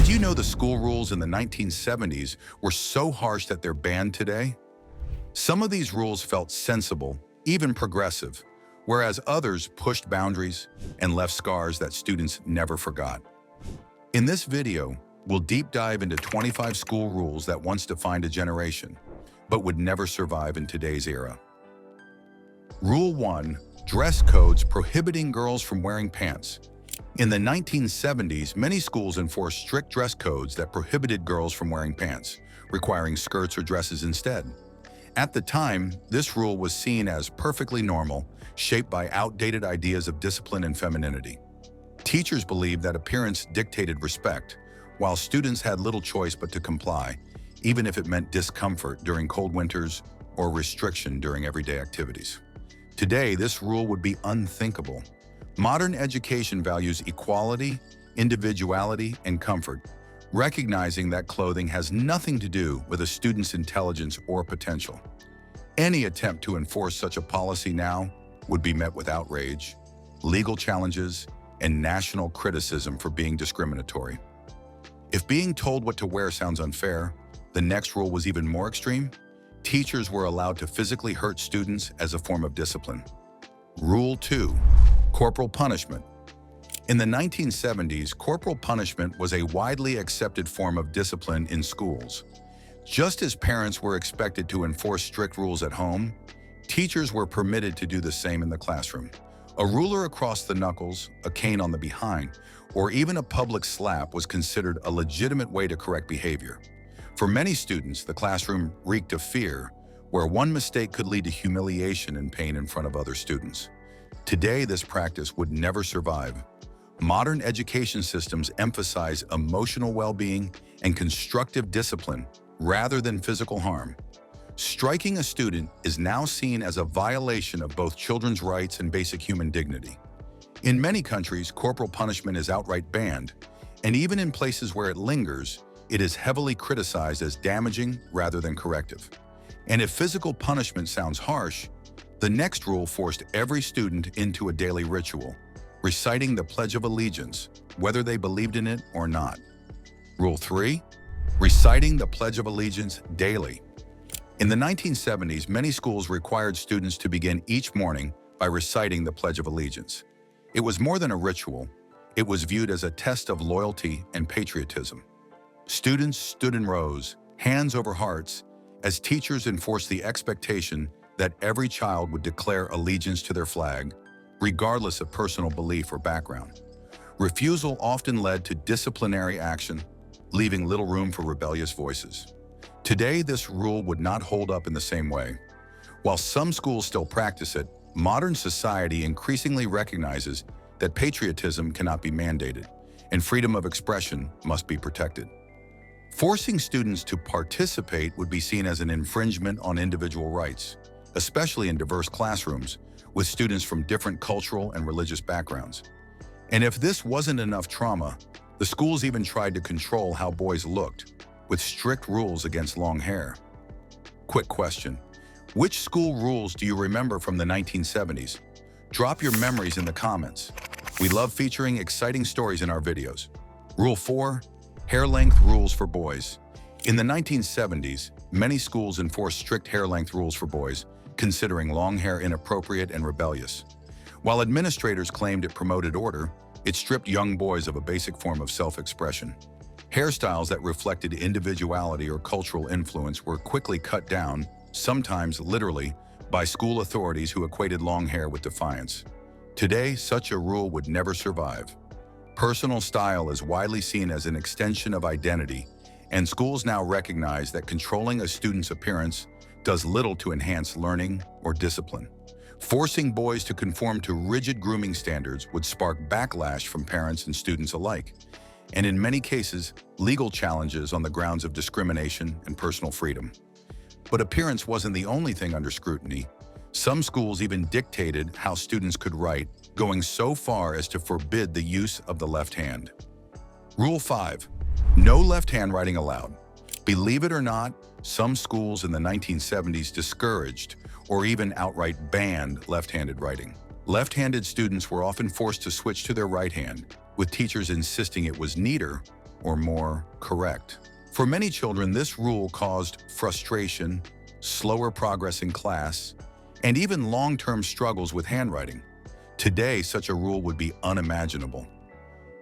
Did you know the school rules in the 1970s were so harsh that they're banned today? Some of these rules felt sensible, even progressive, whereas others pushed boundaries and left scars that students never forgot. In this video, we'll deep dive into 25 school rules that once defined a generation, but would never survive in today's era. Rule 1. Dress codes prohibiting girls from wearing pants. In the 1970s, many schools enforced strict dress codes that prohibited girls from wearing pants, requiring skirts or dresses instead. At the time, this rule was seen as perfectly normal, shaped by outdated ideas of discipline and femininity. Teachers believed that appearance dictated respect, while students had little choice but to comply, even if it meant discomfort during cold winters or restriction during everyday activities. Today, this rule would be unthinkable. Modern education values equality, individuality, and comfort, recognizing that clothing has nothing to do with a student's intelligence or potential. Any attempt to enforce such a policy now would be met with outrage, legal challenges, and national criticism for being discriminatory. If being told what to wear sounds unfair, the next rule was even more extreme. Teachers were allowed to physically hurt students as a form of discipline. Rule 2. Corporal punishment. In the 1970s, corporal punishment was a widely accepted form of discipline in schools. Just as parents were expected to enforce strict rules at home, teachers were permitted to do the same in the classroom. A ruler across the knuckles, a cane on the behind, or even a public slap was considered a legitimate way to correct behavior. For many students, the classroom reeked of fear, where one mistake could lead to humiliation and pain in front of other students. Today, this practice would never survive. Modern education systems emphasize emotional well-being and constructive discipline rather than physical harm. Striking a student is now seen as a violation of both children's rights and basic human dignity. In many countries, corporal punishment is outright banned, and even in places where it lingers, it is heavily criticized as damaging rather than corrective. And if physical punishment sounds harsh, the next rule forced every student into a daily ritual, reciting the Pledge of Allegiance, whether they believed in it or not. Rule 3. Reciting the Pledge of Allegiance daily. In the 1970s, many schools required students to begin each morning by reciting the Pledge of Allegiance. It was more than a ritual. It was viewed as a test of loyalty and patriotism. Students stood in rows, hands over hearts, as teachers enforced the expectation that every child would declare allegiance to their flag, regardless of personal belief or background. Refusal often led to disciplinary action, leaving little room for rebellious voices. Today, this rule would not hold up in the same way. While some schools still practice it, modern society increasingly recognizes that patriotism cannot be mandated, and freedom of expression must be protected. Forcing students to participate would be seen as an infringement on individual rights, especially in diverse classrooms with students from different cultural and religious backgrounds. And if this wasn't enough trauma, the schools even tried to control how boys looked, with strict rules against long hair. Quick question: which school rules do you remember from the 1970s? Drop your memories in the comments. We love featuring exciting stories in our videos. Rule 4. Hair length rules for boys. In the 1970s, many schools enforced strict hair length rules for boys, considering long hair inappropriate and rebellious. While administrators claimed it promoted order, it stripped young boys of a basic form of self-expression. Hairstyles that reflected individuality or cultural influence were quickly cut down, sometimes literally, by school authorities who equated long hair with defiance. Today, such a rule would never survive. Personal style is widely seen as an extension of identity, and schools now recognize that controlling a student's appearance does little to enhance learning or discipline. Forcing boys to conform to rigid grooming standards would spark backlash from parents and students alike, and in many cases, legal challenges on the grounds of discrimination and personal freedom. But appearance wasn't the only thing under scrutiny. Some schools even dictated how students could write, going so far as to forbid the use of the left hand. Rule 5. No left hand writing allowed. Believe it or not, some schools in the 1970s discouraged or even outright banned left-handed writing. Left-handed students were often forced to switch to their right hand, with teachers insisting it was neater or more correct. For many children, this rule caused frustration, slower progress in class, and even long-term struggles with handwriting. Today, such a rule would be unimaginable.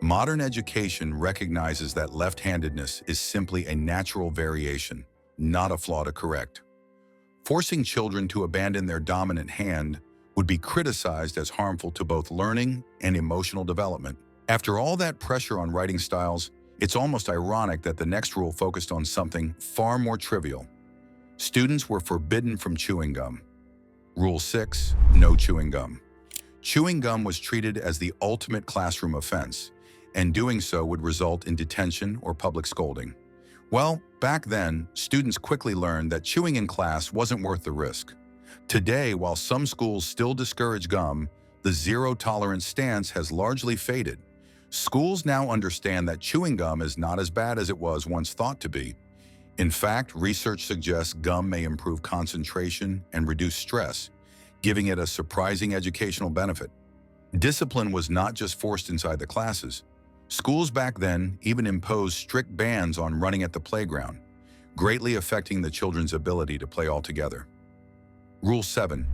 Modern education recognizes that left-handedness is simply a natural variation, not a flaw to correct. Forcing children to abandon their dominant hand would be criticized as harmful to both learning and emotional development. After all that pressure on writing styles, it's almost ironic that the next rule focused on something far more trivial. Students were forbidden from chewing gum. Rule 6, no chewing gum. Chewing gum was treated as the ultimate classroom offense, and doing so would result in detention or public scolding. Well, back then, students quickly learned that chewing in class wasn't worth the risk. Today, while some schools still discourage gum, the zero-tolerance stance has largely faded. Schools now understand that chewing gum is not as bad as it was once thought to be. In fact, research suggests gum may improve concentration and reduce stress, giving it a surprising educational benefit. Discipline was not just forced inside the classes. Schools back then even imposed strict bans on running at the playground, greatly affecting the children's ability to play altogether. Rule 7.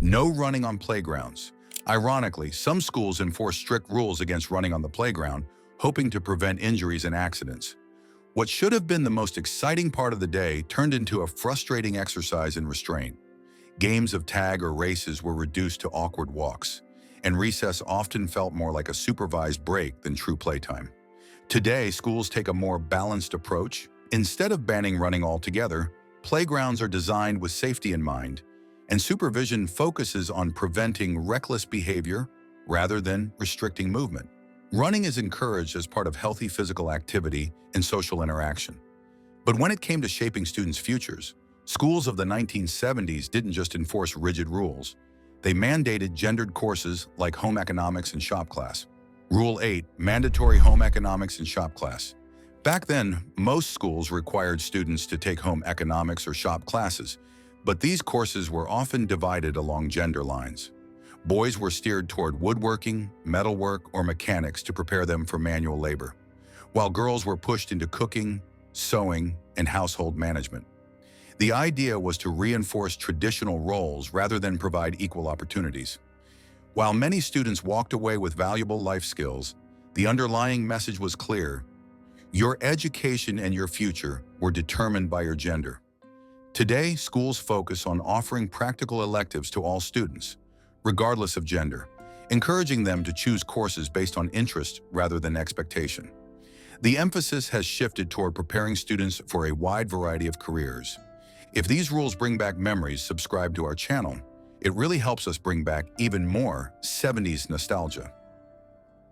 No running on playgrounds. Ironically, some schools enforce strict rules against running on the playground, hoping to prevent injuries and accidents. What should have been the most exciting part of the day turned into a frustrating exercise in restraint. Games of tag or races were reduced to awkward walks, and recess often felt more like a supervised break than true playtime. Today, schools take a more balanced approach. Instead of banning running altogether, playgrounds are designed with safety in mind, and supervision focuses on preventing reckless behavior rather than restricting movement. Running is encouraged as part of healthy physical activity and social interaction. But when it came to shaping students' futures, schools of the 1970s didn't just enforce rigid rules. They mandated gendered courses like home economics and shop class. Rule 8, mandatory home economics and shop class. Back then, most schools required students to take home economics or shop classes, but these courses were often divided along gender lines. Boys were steered toward woodworking, metalwork, or mechanics to prepare them for manual labor, while girls were pushed into cooking, sewing, and household management. The idea was to reinforce traditional roles rather than provide equal opportunities. While many students walked away with valuable life skills, the underlying message was clear: your education and your future were determined by your gender. Today, schools focus on offering practical electives to all students, regardless of gender, encouraging them to choose courses based on interest rather than expectation. The emphasis has shifted toward preparing students for a wide variety of careers. If these rules bring back memories, subscribe to our channel. It really helps us bring back even more 70s nostalgia.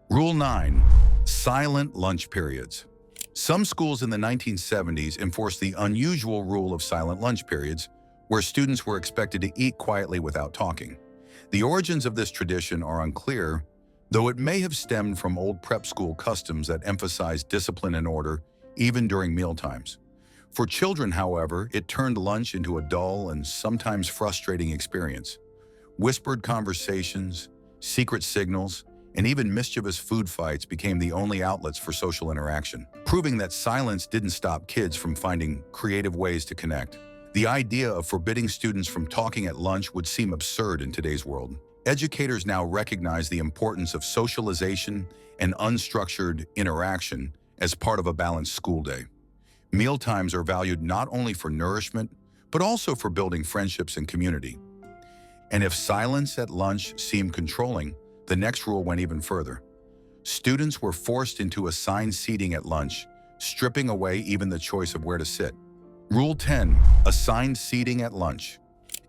Rule 9. Silent lunch periods. Some schools in the 1970s enforced the unusual rule of silent lunch periods, where students were expected to eat quietly without talking. The origins of this tradition are unclear, though it may have stemmed from old prep school customs that emphasized discipline and order, even during mealtimes. For children, however, it turned lunch into a dull and sometimes frustrating experience. Whispered conversations, secret signals, and even mischievous food fights became the only outlets for social interaction, proving that silence didn't stop kids from finding creative ways to connect. The idea of forbidding students from talking at lunch would seem absurd in today's world. Educators now recognize the importance of socialization and unstructured interaction as part of a balanced school day. Mealtimes are valued not only for nourishment, but also for building friendships and community. And if silence at lunch seemed controlling, the next rule went even further. Students were forced into assigned seating at lunch, stripping away even the choice of where to sit. Rule 10. Assigned seating at lunch.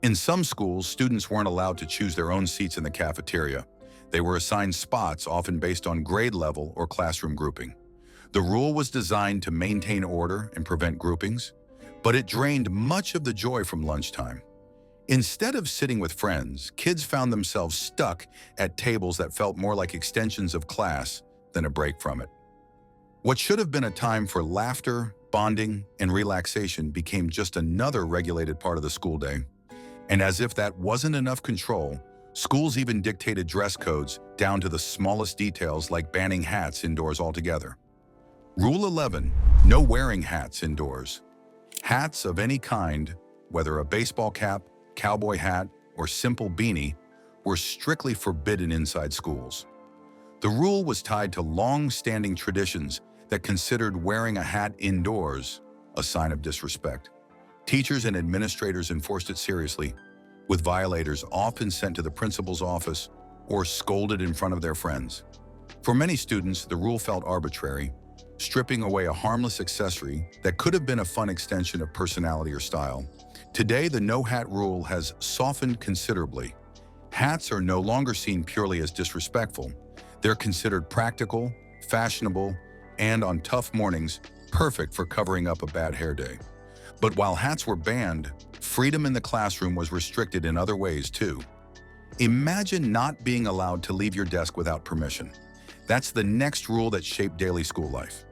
In some schools, students weren't allowed to choose their own seats in the cafeteria. They were assigned spots, often based on grade level or classroom grouping. The rule was designed to maintain order and prevent groupings, but it drained much of the joy from lunchtime. Instead of sitting with friends, kids found themselves stuck at tables that felt more like extensions of class than a break from it. What should have been a time for laughter, bonding, and relaxation became just another regulated part of the school day. And as if that wasn't enough control, schools even dictated dress codes down to the smallest details, like banning hats indoors altogether. Rule 11, no wearing hats indoors. Hats of any kind, whether a baseball cap, cowboy hat, or simple beanie, were strictly forbidden inside schools. The rule was tied to long-standing traditions that considered wearing a hat indoors a sign of disrespect. Teachers and administrators enforced it seriously, with violators often sent to the principal's office or scolded in front of their friends. For many students, the rule felt arbitrary, stripping away a harmless accessory that could have been a fun extension of personality or style. Today, the no-hat rule has softened considerably. Hats are no longer seen purely as disrespectful. They're considered practical, fashionable, and on tough mornings, perfect for covering up a bad hair day. But while hats were banned, freedom in the classroom was restricted in other ways too. Imagine not being allowed to leave your desk without permission. That's the next rule that shaped daily school life.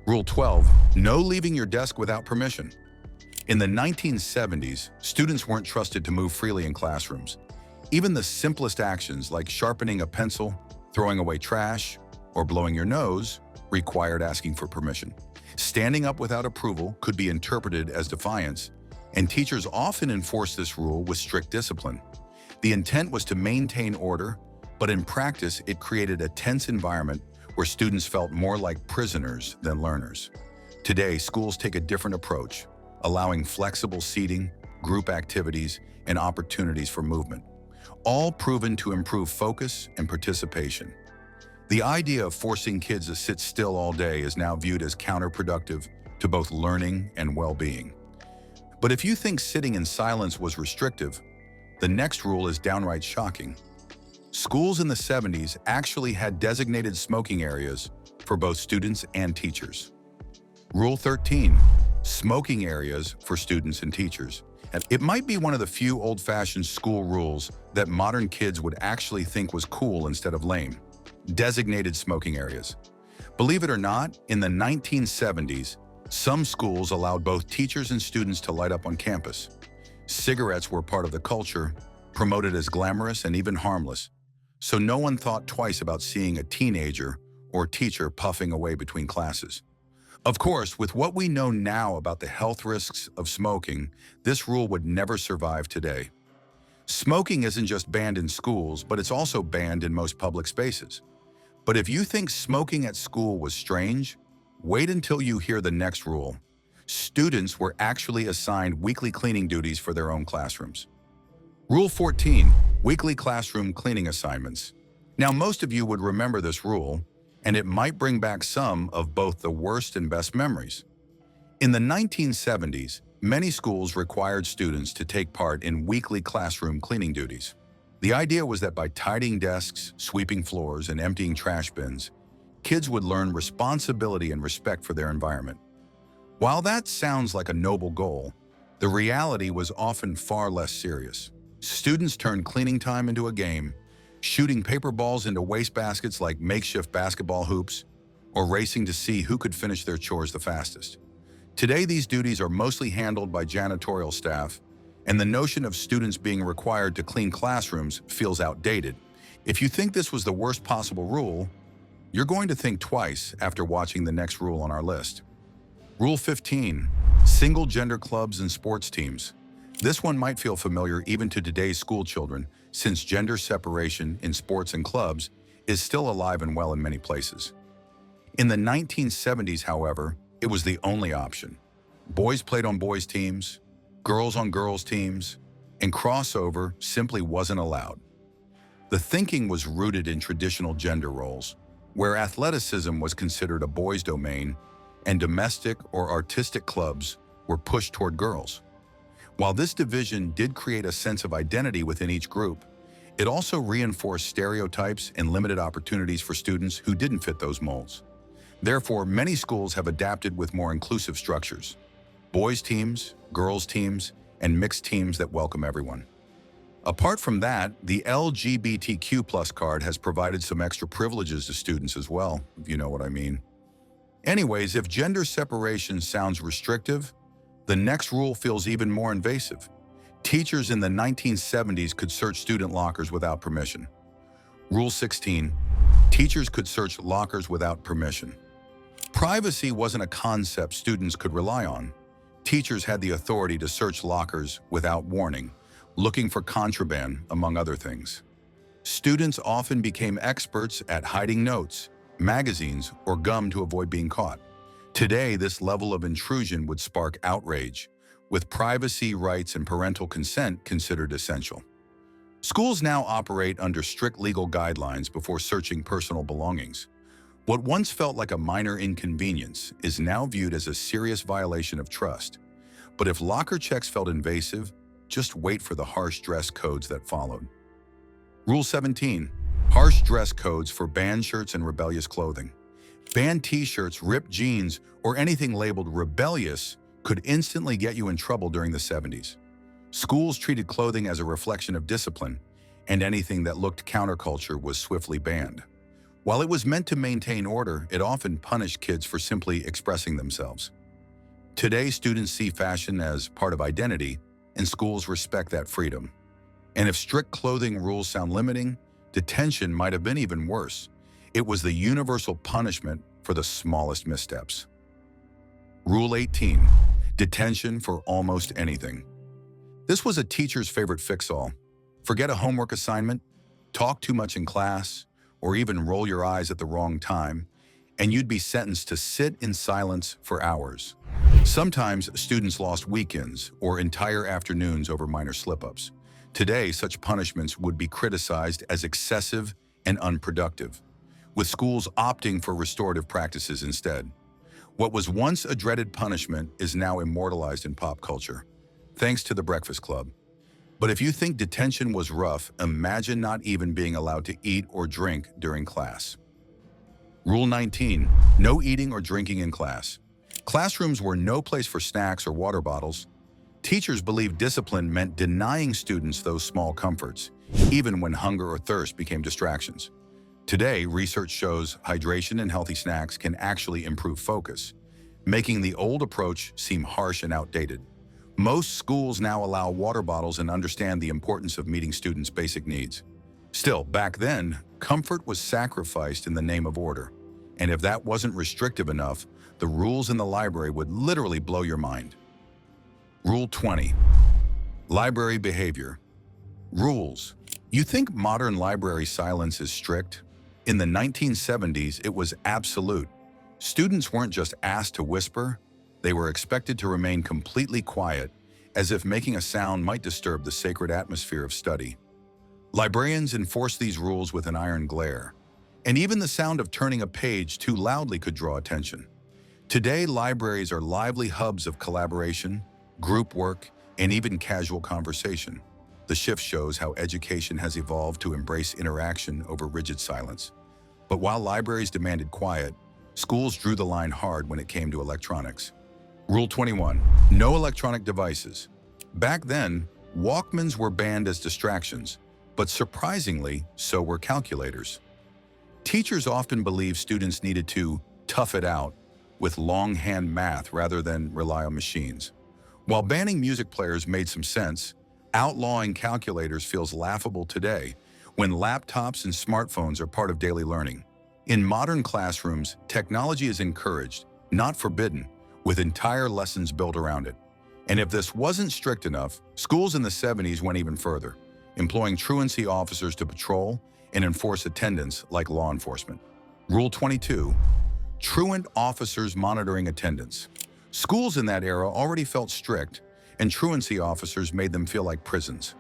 Rule 12, no leaving your desk without permission. In the 1970s, students weren't trusted to move freely in classrooms. Even the simplest actions like sharpening a pencil, throwing away trash, or blowing your nose required asking for permission. Standing up without approval could be interpreted as defiance, and teachers often enforced this rule with strict discipline. The intent was to maintain order, but in practice it created a tense environment where students felt more like prisoners than learners. Today, schools take a different approach, allowing flexible seating, group activities, and opportunities for movement, all proven to improve focus and participation. The idea of forcing kids to sit still all day is now viewed as counterproductive to both learning and well-being. But if you think sitting in silence was restrictive, the next rule is downright shocking. Schools in the 70s actually had designated smoking areas for both students and teachers. Rule 13, smoking areas for students and teachers. It might be one of the few old-fashioned school rules that modern kids would actually think was cool instead of lame. Designated smoking areas. Believe it or not, in the 1970s, some schools allowed both teachers and students to light up on campus. Cigarettes were part of the culture, promoted as glamorous and even harmless, so no one thought twice about seeing a teenager or teacher puffing away between classes. Of course, with what we know now about the health risks of smoking, this rule would never survive today. Smoking isn't just banned in schools, but it's also banned in most public spaces. But if you think smoking at school was strange, wait until you hear the next rule. Students were actually assigned weekly cleaning duties for their own classrooms. Rule 14, weekly classroom cleaning assignments. Now, most of you would remember this rule, and it might bring back some of both the worst and best memories. In the 1970s, many schools required students to take part in weekly classroom cleaning duties. The idea was that by tidying desks, sweeping floors, and emptying trash bins, kids would learn responsibility and respect for their environment. While that sounds like a noble goal, the reality was often far less serious. Students turned cleaning time into a game, shooting paper balls into wastebaskets like makeshift basketball hoops, or racing to see who could finish their chores the fastest. Today, these duties are mostly handled by janitorial staff, and the notion of students being required to clean classrooms feels outdated. If you think this was the worst possible rule, you're going to think twice after watching the next rule on our list. Rule 15, single-gender clubs and sports teams. This one might feel familiar even to today's school children, since gender separation in sports and clubs is still alive and well in many places. In the 1970s, however, it was the only option. Boys played on boys' teams, girls on girls' teams, and crossover simply wasn't allowed. The thinking was rooted in traditional gender roles, where athleticism was considered a boys' domain and domestic or artistic clubs were pushed toward girls. While this division did create a sense of identity within each group, it also reinforced stereotypes and limited opportunities for students who didn't fit those molds. Therefore, many schools have adapted with more inclusive structures. Boys' teams, girls' teams, and mixed teams that welcome everyone. Apart from that, the LGBTQ+ card has provided some extra privileges to students as well, if you know what I mean. Anyways, if gender separation sounds restrictive, the next rule feels even more invasive. Teachers in the 1970s could search student lockers without permission. Rule 16, teachers could search lockers without permission. Privacy wasn't a concept students could rely on. Teachers had the authority to search lockers without warning, looking for contraband, among other things. Students often became experts at hiding notes, magazines, or gum to avoid being caught. Today, this level of intrusion would spark outrage, with privacy rights and parental consent considered essential. Schools now operate under strict legal guidelines before searching personal belongings. What once felt like a minor inconvenience is now viewed as a serious violation of trust. But if locker checks felt invasive, just wait for the harsh dress codes that followed. Rule 17. Harsh dress codes for band shirts and rebellious clothing. Band t-shirts, ripped jeans, or anything labeled rebellious could instantly get you in trouble during the 70s. Schools treated clothing as a reflection of discipline, and anything that looked counterculture was swiftly banned. While it was meant to maintain order, it often punished kids for simply expressing themselves. Today, students see fashion as part of identity, and schools respect that freedom. And if strict clothing rules sound limiting, detention might have been even worse. It was the universal punishment for the smallest missteps. Rule 18. Detention for almost anything. This was a teacher's favorite fix-all. Forget a homework assignment, talk too much in class, or even roll your eyes at the wrong time, and you'd be sentenced to sit in silence for hours. Sometimes students lost weekends or entire afternoons over minor slip-ups. Today, such punishments would be criticized as excessive and unproductive, with schools opting for restorative practices instead. What was once a dreaded punishment is now immortalized in pop culture, thanks to The Breakfast Club. But if you think detention was rough, imagine not even being allowed to eat or drink during class. Rule 19. No eating or drinking in class. Classrooms were no place for snacks or water bottles. Teachers believed discipline meant denying students those small comforts, even when hunger or thirst became distractions. Today, research shows hydration and healthy snacks can actually improve focus, making the old approach seem harsh and outdated. Most schools now allow water bottles and understand the importance of meeting students' basic needs. Still, back then, comfort was sacrificed in the name of order. And if that wasn't restrictive enough, the rules in the library would literally blow your mind. Rule 20. Library behavior. Rules. You think modern library silence is strict? In the 1970s, it was absolute. Students weren't just asked to whisper, they were expected to remain completely quiet, as if making a sound might disturb the sacred atmosphere of study. Librarians enforced these rules with an iron glare, and even the sound of turning a page too loudly could draw attention. Today, libraries are lively hubs of collaboration, group work, and even casual conversation. The shift shows how education has evolved to embrace interaction over rigid silence. But while libraries demanded quiet, schools drew the line hard when it came to electronics. Rule 21. No electronic devices. Back then, Walkmans were banned as distractions, but surprisingly, so were calculators. Teachers often believed students needed to tough it out with longhand math rather than rely on machines. While banning music players made some sense, outlawing calculators feels laughable today when laptops and smartphones are part of daily learning. In modern classrooms, technology is encouraged, not forbidden, with entire lessons built around it. And if this wasn't strict enough, schools in the 70s went even further, employing truancy officers to patrol and enforce attendance like law enforcement. Rule 22. Truant officers monitoring attendance. Schools in that era already felt strict, and truancy officers made them feel like prisons.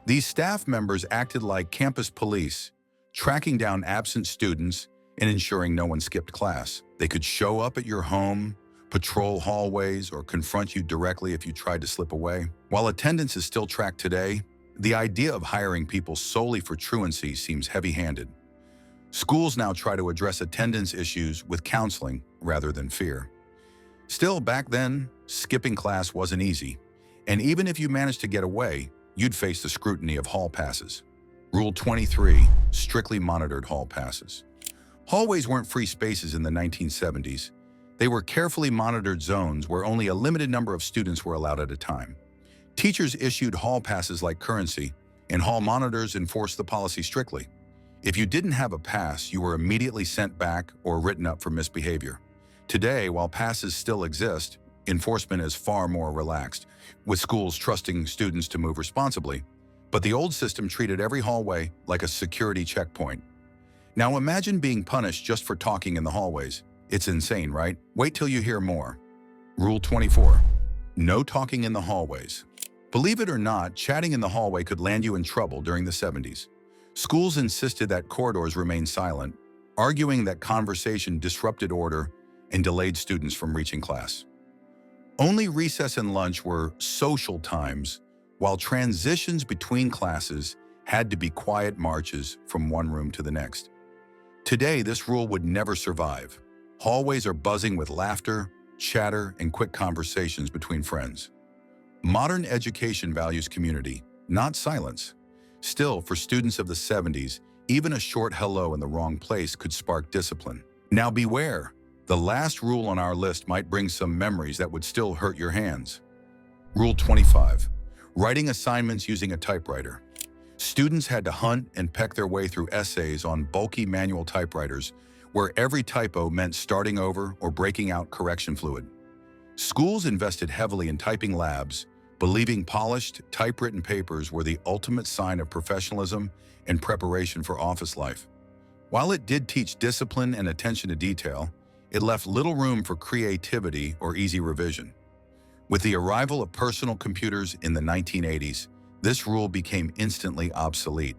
These staff members acted like campus police, tracking down absent students and ensuring no one skipped class. They could show up at your home, patrol hallways, or confront you directly if you tried to slip away. While attendance is still tracked today, the idea of hiring people solely for truancy seems heavy-handed. Schools now try to address attendance issues with counseling rather than fear. Still, back then, skipping class wasn't easy, and even if you managed to get away, you'd face the scrutiny of hall passes. Rule 23. Strictly monitored hall passes. Hallways weren't free spaces in the 1970s. They were carefully monitored zones where only a limited number of students were allowed at a time. Teachers issued hall passes like currency, and hall monitors enforced the policy strictly. If you didn't have a pass, you were immediately sent back or written up for misbehavior. Today, while passes still exist, enforcement is far more relaxed, with schools trusting students to move responsibly. But the old system treated every hallway like a security checkpoint. Now imagine being punished just for talking in the hallways. It's insane, right? Wait till you hear more. Rule 24. No talking in the hallways. Believe it or not, chatting in the hallway could land you in trouble during the 70s. Schools insisted that corridors remain silent, arguing that conversation disrupted order and delayed students from reaching class. Only recess and lunch were social times, while transitions between classes had to be quiet marches from one room to the next. Today, this rule would never survive. Hallways are buzzing with laughter, chatter, and quick conversations between friends. Modern education values community, not silence. Still, for students of the 70s, even a short hello in the wrong place could spark discipline. Now beware, the last rule on our list might bring some memories that would still hurt your hands. Rule 25. Writing assignments using a typewriter. Students had to hunt and peck their way through essays on bulky manual typewriters, where every typo meant starting over or breaking out correction fluid. Schools invested heavily in typing labs, believing polished, typewritten papers were the ultimate sign of professionalism and preparation for office life. While it did teach discipline and attention to detail, it left little room for creativity or easy revision. With the arrival of personal computers in the 1980s, this rule became instantly obsolete.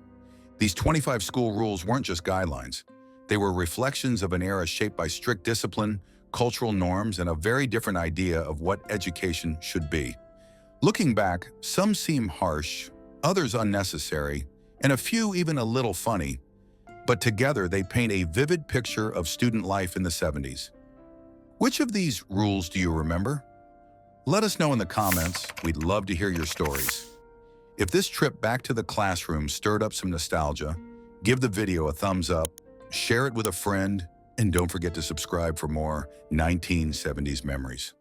These 25 school rules weren't just guidelines. They were reflections of an era shaped by strict discipline, cultural norms, and a very different idea of what education should be. Looking back, some seem harsh, others unnecessary, and a few even a little funny, but together they paint a vivid picture of student life in the 70s. Which of these rules do you remember? Let us know in the comments. We'd love to hear your stories. If this trip back to the classroom stirred up some nostalgia, give the video a thumbs up, share it with a friend, and don't forget to subscribe for more 1970s memories.